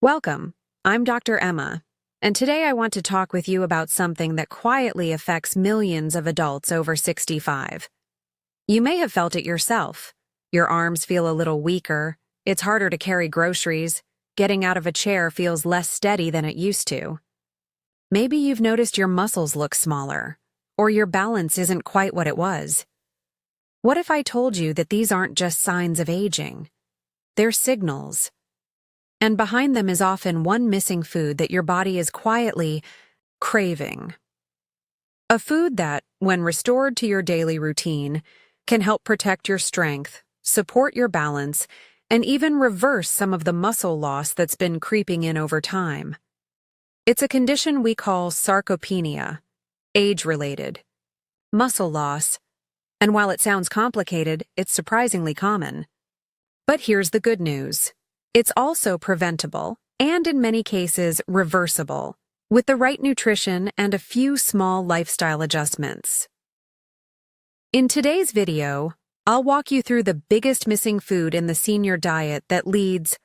Welcome. I'm Dr. Emma, and today I want to talk with you about something that quietly affects millions of adults over 65. You may have felt it yourself. Your arms feel a little weaker, it's harder to carry groceries, getting out of a chair feels less steady than it used to. Maybe you've noticed your muscles look smaller, or your balance isn't quite what it was. What if I told you that these aren't just signs of aging? They're signals. And behind them is often one missing food that your body is quietly craving. A food that, when restored to your daily routine, can help protect your strength, support your balance, and even reverse some of the muscle loss that's been creeping in over time. It's a condition we call sarcopenia, age-related, muscle loss, and while it sounds complicated, it's surprisingly common. But here's the good news. It's also preventable, and in many cases, reversible, with the right nutrition and a few small lifestyle adjustments. In today's video, I'll walk you through the biggest missing food in the senior diet that leads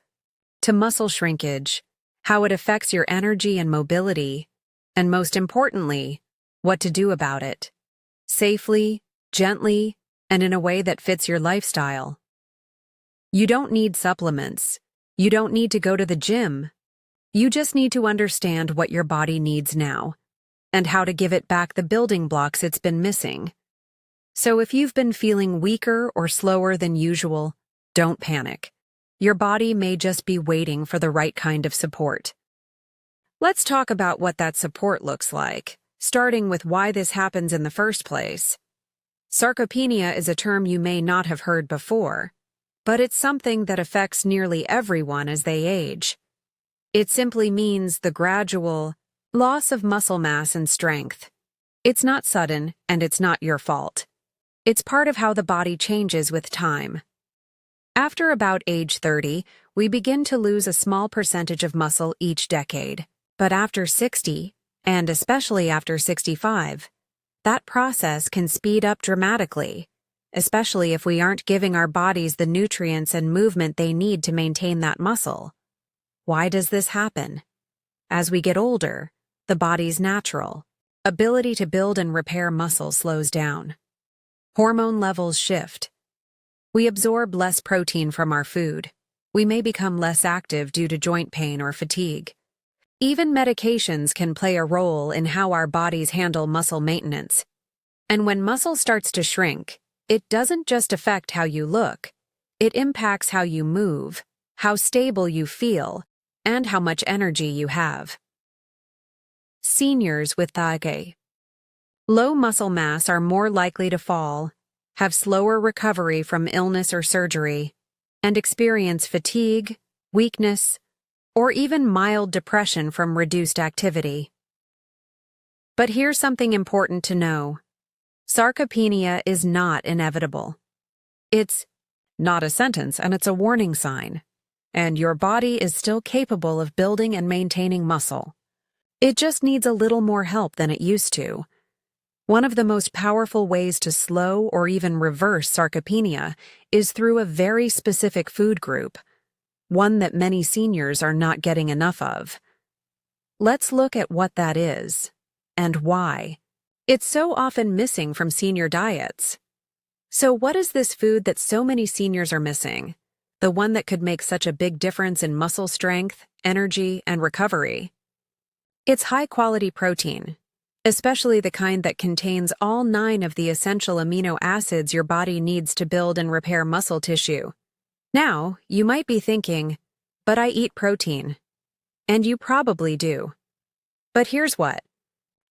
to muscle shrinkage, how it affects your energy and mobility, and most importantly, what to do about it, safely, gently, and in a way that fits your lifestyle. You don't need supplements. You don't need to go to the gym. You just need to understand what your body needs now and how to give it back the building blocks it's been missing. So if you've been feeling weaker or slower than usual, don't panic. Your body may just be waiting for the right kind of support. Let's talk about what that support looks like, starting with why this happens in the first place. Sarcopenia is a term you may not have heard before, but it's something that affects nearly everyone as they age. It simply means the gradual loss of muscle mass and strength. It's not sudden, and it's not your fault. It's part of how the body changes with time. After about age 30, we begin to lose a small percentage of muscle each decade. But after 60, and especially after 65, that process can speed up dramatically, especially if we aren't giving our bodies the nutrients and movement they need to maintain that muscle. Why does this happen? As we get older, the body's natural ability to build and repair muscle slows down. Hormone levels shift. We absorb less protein from our food. We may become less active due to joint pain or fatigue. Even medications can play a role in how our bodies handle muscle maintenance. And when muscle starts to shrink, it doesn't just affect how you look, it impacts how you move, how stable you feel, and how much energy you have. Seniors with low muscle mass are more likely to fall, have slower recovery from illness or surgery, and experience fatigue, weakness, or even mild depression from reduced activity. But here's something important to know. Sarcopenia is not inevitable. It's not a sentence, and it's a warning sign. And your body is still capable of building and maintaining muscle. It just needs a little more help than it used to. One of the most powerful ways to slow or even reverse sarcopenia is through a very specific food group, one that many seniors are not getting enough of. Let's look at what that is and why. It's so often missing from senior diets. So what is this food that so many seniors are missing? The one that could make such a big difference in muscle strength, energy, and recovery? It's high-quality protein, especially the kind that contains all 9 of the essential amino acids your body needs to build and repair muscle tissue. Now, you might be thinking, but I eat protein. And you probably do. But here's what.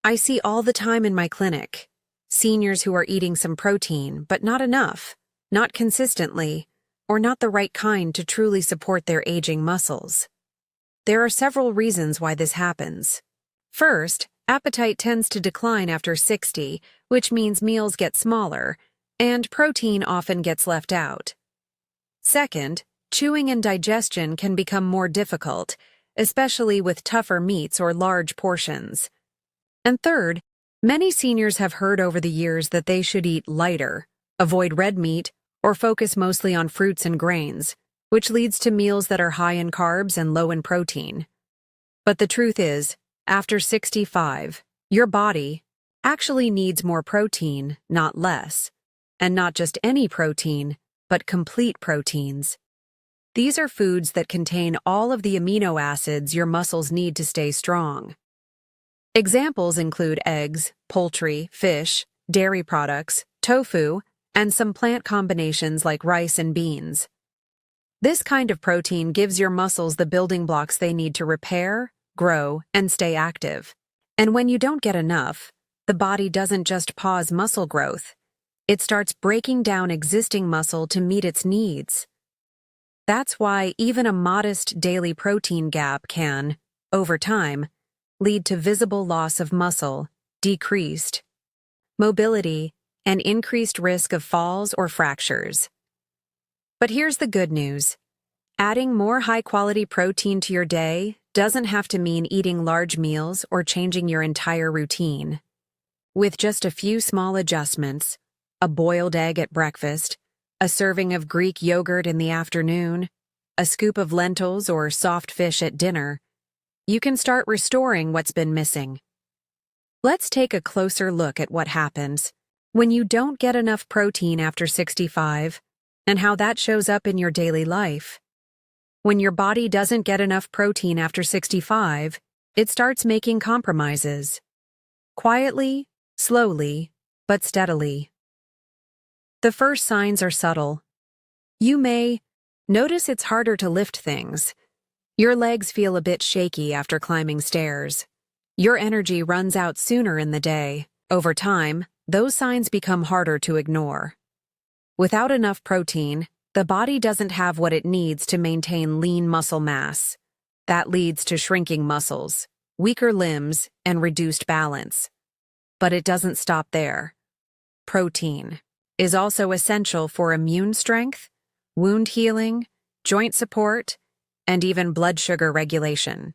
I see all the time in my clinic. Seniors who are eating some protein, but not enough, not consistently, or not the right kind to truly support their aging muscles. There are several reasons why this happens. First, appetite tends to decline after 60, which means meals get smaller, and protein often gets left out. Second, chewing and digestion can become more difficult, especially with tougher meats or large portions. And third, many seniors have heard over the years that they should eat lighter, avoid red meat, or focus mostly on fruits and grains, which leads to meals that are high in carbs and low in protein. But the truth is, after 65, your body actually needs more protein, not less. And not just any protein, but complete proteins. These are foods that contain all of the amino acids your muscles need to stay strong. Examples include eggs, poultry, fish, dairy products, tofu, and some plant combinations like rice and beans. This kind of protein gives your muscles the building blocks they need to repair, grow, and stay active. And when you don't get enough, the body doesn't just pause muscle growth. It starts breaking down existing muscle to meet its needs. That's why even a modest daily protein gap can, over time, lead to visible loss of muscle, decreased mobility, and increased risk of falls or fractures. But here's the good news. Adding more high-quality protein to your day doesn't have to mean eating large meals or changing your entire routine. With just a few small adjustments, a boiled egg at breakfast, a serving of Greek yogurt in the afternoon, a scoop of lentils or soft fish at dinner, you can start restoring what's been missing. Let's take a closer look at what happens when you don't get enough protein after 65 and how that shows up in your daily life. When your body doesn't get enough protein after 65, it starts making compromises. Quietly, slowly, but steadily. The first signs are subtle. You may notice it's harder to lift things. Your legs feel a bit shaky after climbing stairs. Your energy runs out sooner in the day. Over time, those signs become harder to ignore. Without enough protein, the body doesn't have what it needs to maintain lean muscle mass. That leads to shrinking muscles, weaker limbs, and reduced balance. But it doesn't stop there. Protein is also essential for immune strength, wound healing, joint support, and even blood sugar regulation.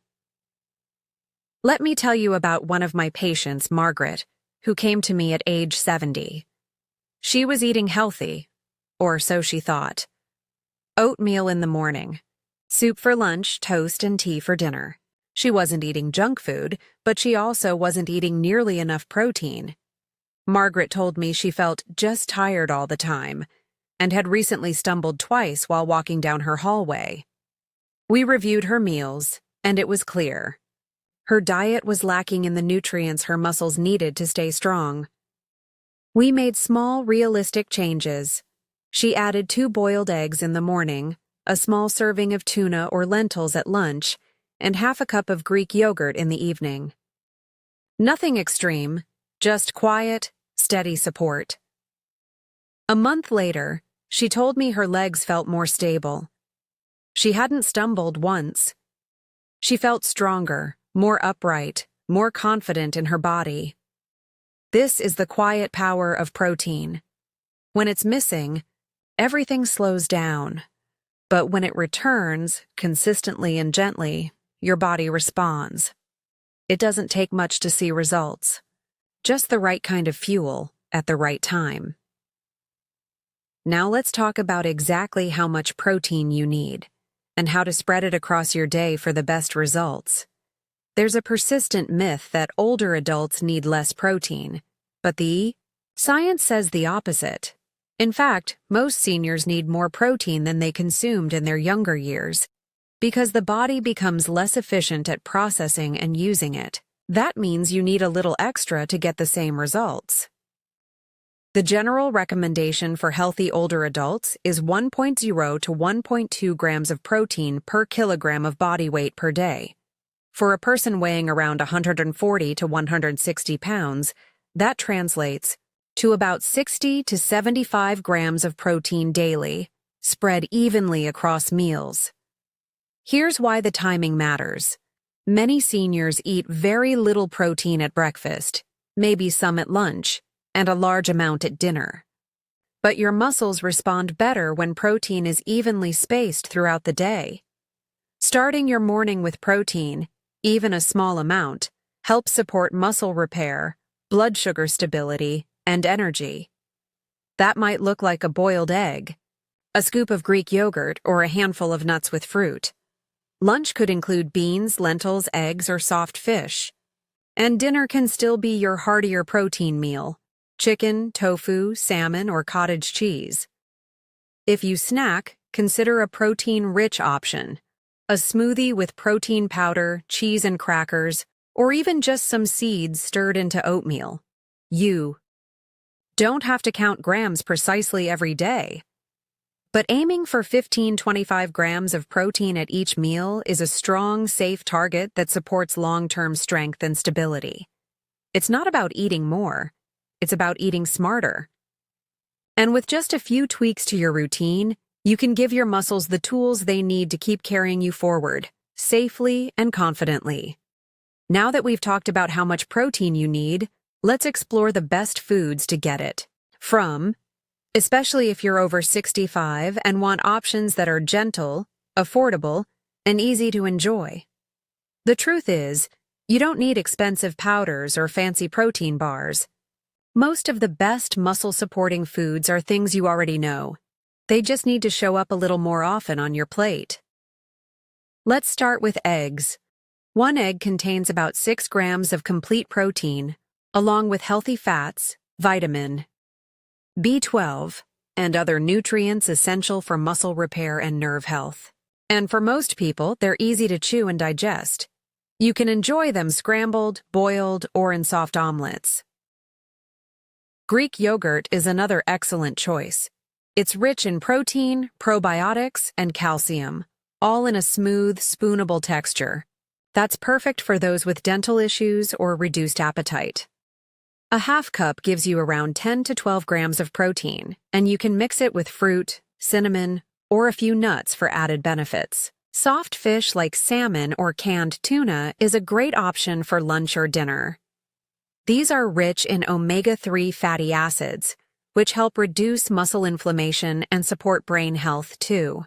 Let me tell you about one of my patients, Margaret, who came to me at age 70. She was eating healthy, or so she thought. Oatmeal in the morning, soup for lunch, toast, and tea for dinner. She wasn't eating junk food, but she also wasn't eating nearly enough protein. Margaret told me she felt just tired all the time and had recently stumbled twice while walking down her hallway. We reviewed her meals, and it was clear. Her diet was lacking in the nutrients her muscles needed to stay strong. We made small, realistic changes. She added 2 boiled eggs in the morning, a small serving of tuna or lentils at lunch, and half a cup of Greek yogurt in the evening. Nothing extreme, just quiet, steady support. A month later, she told me her legs felt more stable. She hadn't stumbled once. She felt stronger, more upright, more confident in her body. This is the quiet power of protein. When it's missing, everything slows down. But when it returns, consistently and gently, your body responds. It doesn't take much to see results. Just the right kind of fuel at the right time. Now let's talk about exactly how much protein you need and how to spread it across your day for the best results. There's a persistent myth that older adults need less protein, but the science says the opposite. In fact, most seniors need more protein than they consumed in their younger years because the body becomes less efficient at processing and using it. That means you need a little extra to get the same results. The general recommendation for healthy older adults is 1.0 to 1.2 grams of protein per kilogram of body weight per day. For a person weighing around 140 to 160 pounds, that translates to about 60 to 75 grams of protein daily, spread evenly across meals. Here's why the timing matters. Many seniors eat very little protein at breakfast, maybe some at lunch, and a large amount at dinner. But your muscles respond better when protein is evenly spaced throughout the day. Starting your morning with protein, even a small amount, helps support muscle repair, blood sugar stability, and energy. That might look like a boiled egg, a scoop of Greek yogurt, or a handful of nuts with fruit. Lunch could include beans, lentils, eggs, or soft fish. And dinner can still be your heartier protein meal: chicken, tofu, salmon, or cottage cheese. If you snack, consider a protein-rich option: a smoothie with protein powder, cheese and crackers, or even just some seeds stirred into oatmeal. You don't have to count grams precisely every day. But aiming for 15-25 grams of protein at each meal is a strong, safe target that supports long-term strength and stability. It's not about eating more, it's about eating smarter. And with just a few tweaks to your routine, you can give your muscles the tools they need to keep carrying you forward, safely and confidently. Now that we've talked about how much protein you need, let's explore the best foods to get it from, especially if you're over 65 and want options that are gentle, affordable, and easy to enjoy. The truth is, you don't need expensive powders or fancy protein bars. Most of the best muscle-supporting foods are things you already know. They just need to show up a little more often on your plate. Let's start with eggs. One egg contains about 6 grams of complete protein, along with healthy fats, vitamin B12, and other nutrients essential for muscle repair and nerve health. And for most people, they're easy to chew and digest. You can enjoy them scrambled, boiled, or in soft omelets. Greek yogurt is another excellent choice. It's rich in protein, probiotics, and calcium, all in a smooth, spoonable texture. That's perfect for those with dental issues or reduced appetite. A half cup gives you around 10 to 12 grams of protein, and you can mix it with fruit, cinnamon, or a few nuts for added benefits. Soft fish like salmon or canned tuna is a great option for lunch or dinner. These are rich in omega-3 fatty acids, which help reduce muscle inflammation and support brain health too.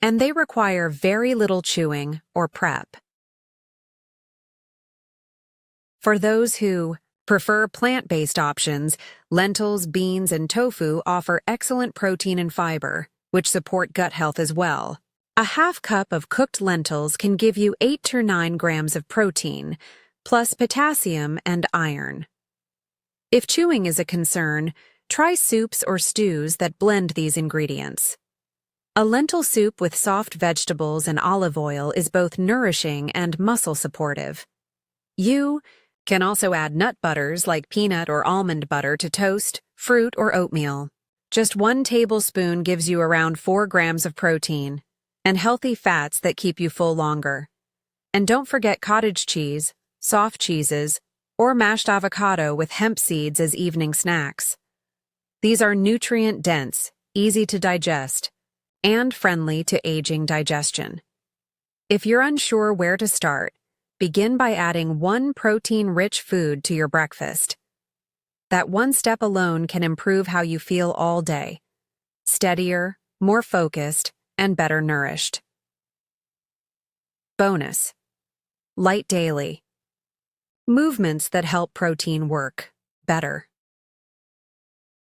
And they require very little chewing or prep. For those who prefer plant-based options, lentils, beans, and tofu offer excellent protein and fiber, which support gut health as well. A half cup of cooked lentils can give you 8 to 9 grams of protein, plus potassium and iron. If chewing is a concern, try soups or stews that blend these ingredients. A lentil soup with soft vegetables and olive oil is both nourishing and muscle supportive. You can also add nut butters like peanut or almond butter to toast, fruit, or oatmeal. Just 1 tablespoon gives you around 4 grams of protein and healthy fats that keep you full longer. And don't forget cottage cheese, soft cheeses, or mashed avocado with hemp seeds as evening snacks. These are nutrient-dense, easy to digest, and friendly to aging digestion. If you're unsure where to start, begin by adding 1 protein-rich food to your breakfast. That one step alone can improve how you feel all day: steadier, more focused, and better nourished. Bonus: light daily. Movements that help protein work better.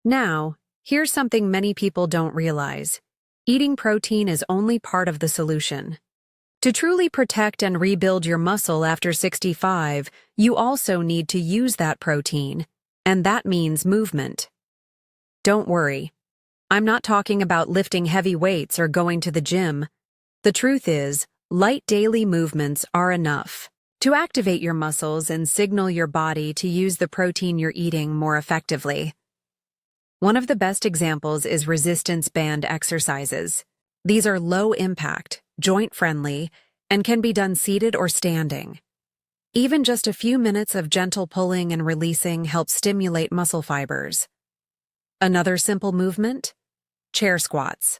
Now, here's something many people don't realize. Eating protein is only part of the solution. To truly protect and rebuild your muscle after 65, you also need to use that protein, and that means movement. Don't worry. I'm not talking about lifting heavy weights or going to the gym. The truth is, light daily movements are enough to activate your muscles and signal your body to use the protein you're eating more effectively. One of the best examples is resistance band exercises. These are low impact, joint-friendly, and can be done seated or standing. Even just a few minutes of gentle pulling and releasing helps stimulate muscle fibers. Another simple movement? Chair squats.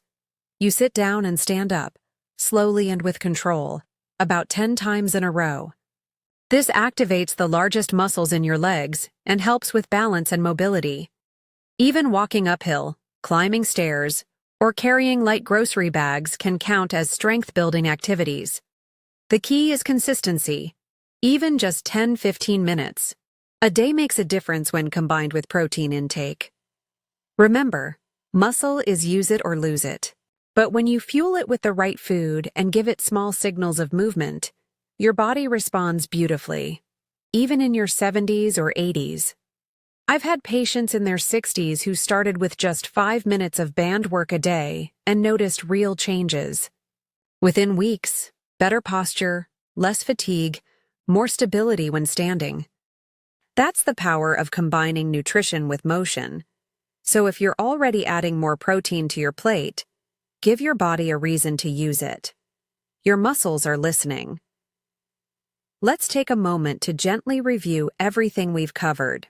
You sit down and stand up, slowly and with control, about 10 times in a row. This activates the largest muscles in your legs and helps with balance and mobility. Even walking uphill, climbing stairs, or carrying light grocery bags can count as strength-building activities. The key is consistency, even just 10-15 minutes. A day makes a difference when combined with protein intake. Remember, Muscle is use it or lose it. But when you fuel it with the right food and give it small signals of movement, your body responds beautifully, even in your 70s or 80s. I've had patients in their 60s who started with just 5 minutes of band work a day and noticed real changes. Within weeks, better posture, less fatigue, more stability when standing. That's the power of combining nutrition with motion. So if you're already adding more protein to your plate, give your body a reason to use it. Your muscles are listening. Let's take a moment to gently review everything we've covered.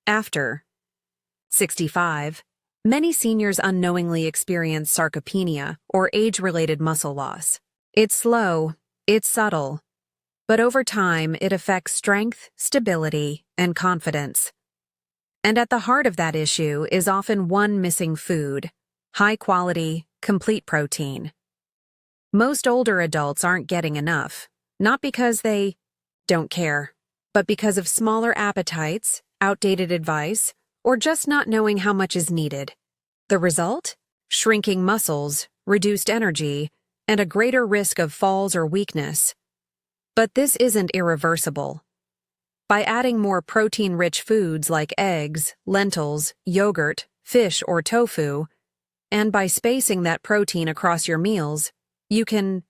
After 65, many seniors unknowingly experience sarcopenia or age-related muscle loss. It's slow, it's subtle, but over time it affects strength, stability, and confidence. And at the heart of that issue is often one missing food: high-quality, complete protein. Most older adults aren't getting enough, not because they don't care, but because of smaller appetites, outdated advice, or just not knowing how much is needed. The result? Shrinking muscles, reduced energy, and a greater risk of falls or weakness. But this isn't irreversible. By adding more protein-rich foods like eggs, lentils, yogurt, fish, or tofu, and by spacing that protein across your meals, you can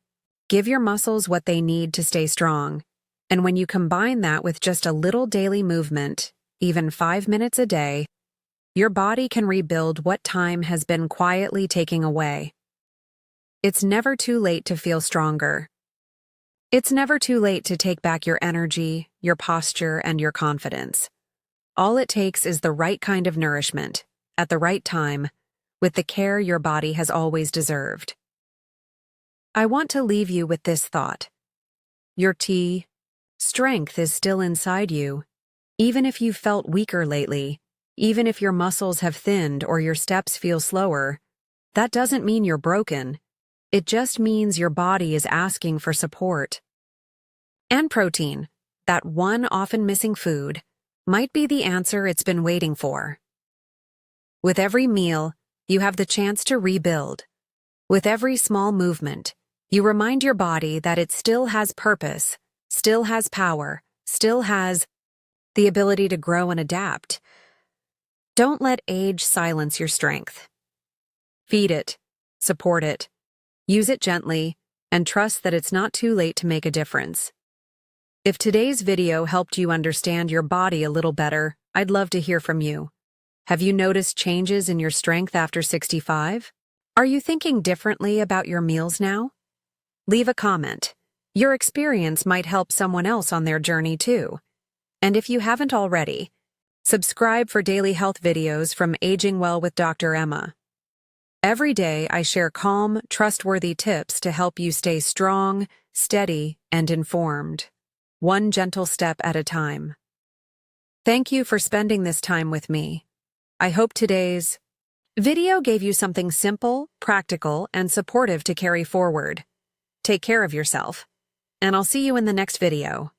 give your muscles what they need to stay strong. And when you combine that with just a little daily movement, even 5 minutes a day, your body can rebuild what time has been quietly taking away. It's never too late to feel stronger. It's never too late to take back your energy, your posture, and your confidence. All it takes is the right kind of nourishment, at the right time, with the care your body has always deserved. I want to leave you with this thought. Your strength is still inside you. Even if you've felt weaker lately, even if your muscles have thinned or your steps feel slower, that doesn't mean you're broken. It just means your body is asking for support. And protein, that one often missing food, might be the answer it's been waiting for. With every meal, you have the chance to rebuild. With every small movement, you remind your body that it still has purpose, still has power, still has the ability to grow and adapt. Don't let age silence your strength. Feed it, support it, use it gently, and trust that it's not too late to make a difference. If today's video helped you understand your body a little better, I'd love to hear from you. Have you noticed changes in your strength after 65? Are you thinking differently about your meals now? Leave a comment. Your experience might help someone else on their journey too. And if you haven't already, subscribe for daily health videos from Aging Well with Dr. Emma. Every day I share calm, trustworthy tips to help you stay strong, steady, and informed, one gentle step at a time. Thank you for spending this time with me. I hope today's video gave you something simple, practical, and supportive to carry forward. Take care of yourself, and I'll see you in the next video.